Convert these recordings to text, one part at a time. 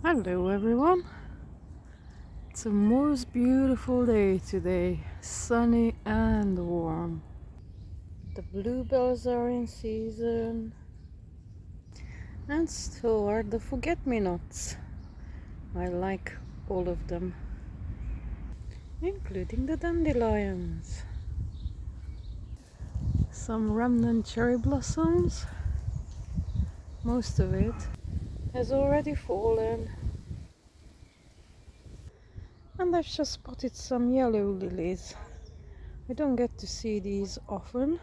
Hello everyone. It's a most beautiful day today, sunny and warm. The bluebells are in season, and so are the forget-me-nots. I like all of them, including the dandelions. Some remnant cherry blossoms. Most of it has already fallen. And I've just spotted some yellow lilies. I don't get to see these often.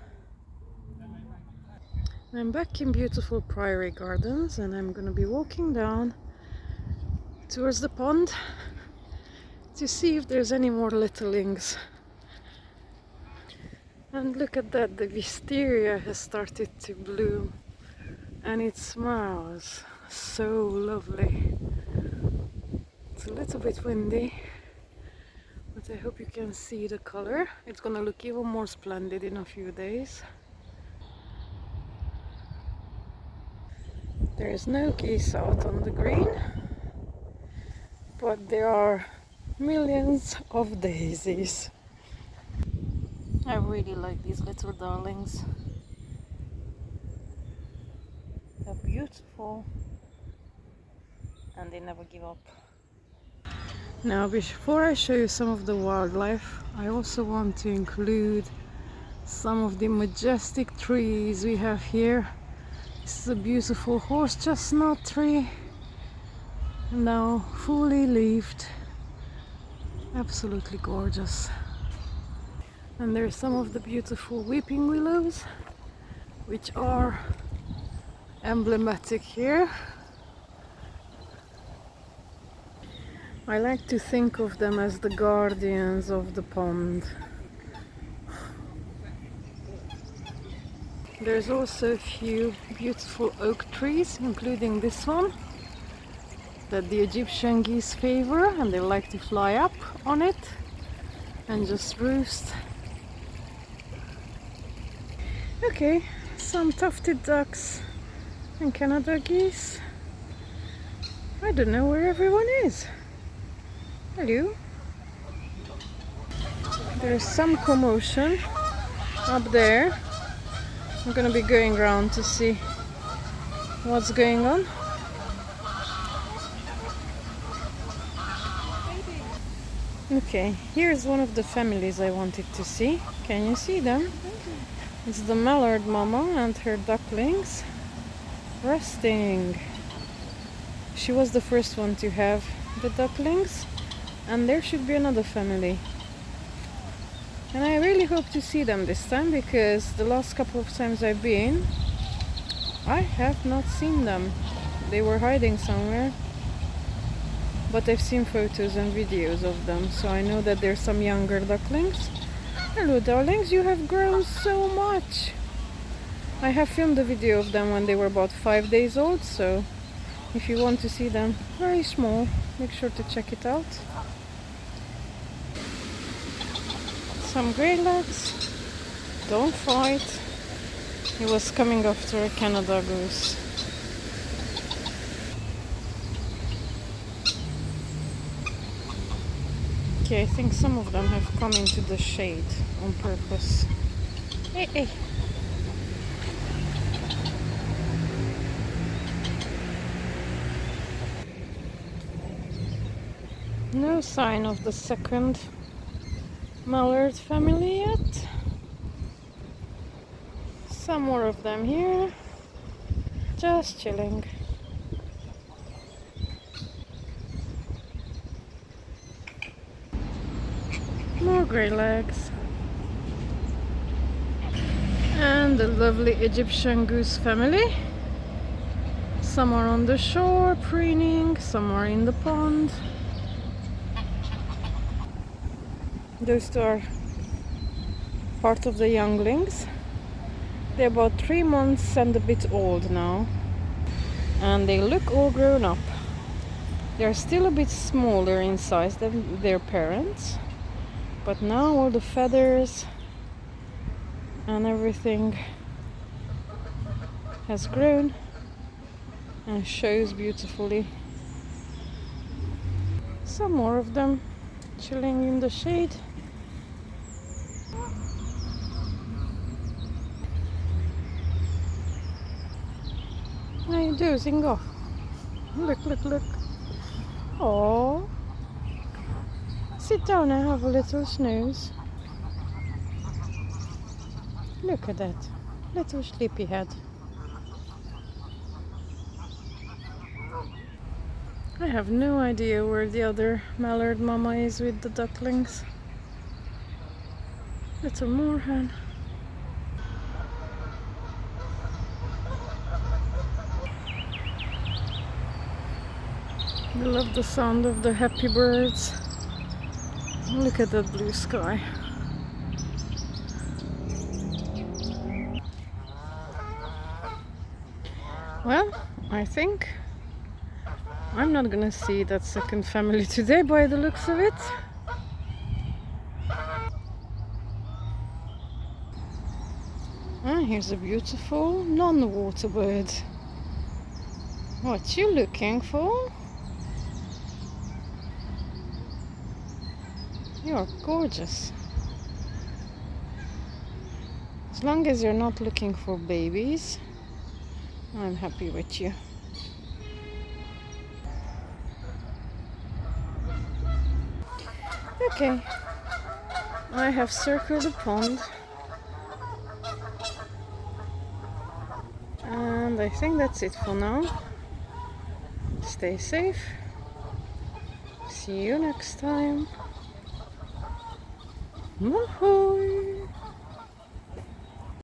I'm back in beautiful Priory Gardens and I'm gonna be walking down towards the pond to see if there's any more littlings. And look at that, the wisteria has started to bloom and it smells so lovely. It's a little bit windy, but I hope you can see the color. It's gonna look even more splendid in a few days. There's no geese out on the green, but there are millions of daisies. I really like these little darlings. They're beautiful and they never give up. Now, before I show you some of the wildlife, I also want to include some of the majestic trees we have here. This is a beautiful horse chestnut tree, now fully leaved. Absolutely gorgeous. And there's some of the beautiful weeping willows, which are emblematic here. I like to think of them as the guardians of the pond. There's also a few beautiful oak trees, including this one that the Egyptian geese favor, and they like to fly up on it and just roost. Okay, some tufted ducks and Canada geese. I don't know where everyone is. Hello. There's some commotion up there. I'm gonna be going around to see what's going on. Okay, here's one of the families I wanted to see. Can you see them? It's the mallard mama and her ducklings resting. She was the first one to have the ducklings, and there should be another family. And I really hope to see them this time, because the last couple of times I've been, I have not seen them. They were hiding somewhere. But I've seen photos and videos of them, so I know that there's some younger ducklings. Hello darlings, you have grown so much! I have filmed a video of them when they were about 5 days old, so if you want to see them very small, make sure to check it out. Some greylegs, don't fight. He was coming after a Canada goose. Okay, I think some of them have come into the shade on purpose. Hey, hey. No sign of the second mallard family yet. Some more of them here, just chilling. More greylegs. And the lovely Egyptian goose family. Some are on the shore preening, some are in the pond. Those two are part of the younglings. They're about 3 months and a bit old now. And they look all grown up. They're still a bit smaller in size than their parents. But now all the feathers and everything has grown and shows beautifully. some more of them chilling in the shade. What are you dozing off? Look, look, look. Oh, sit down and have a little snooze. Look at that little sleepyhead. I have no idea where the other mallard mama is with the ducklings. Little moorhen. I love the sound of the happy birds. Look at that blue sky. Well, I think I'm not gonna see that second family today by the looks of it. Here's a beautiful non-water bird. What you looking for? You're gorgeous. As long as you're not looking for babies, I'm happy with you. Okay, I have circled the pond. And I think that's it for now. Stay safe. See you next time. Mahoi!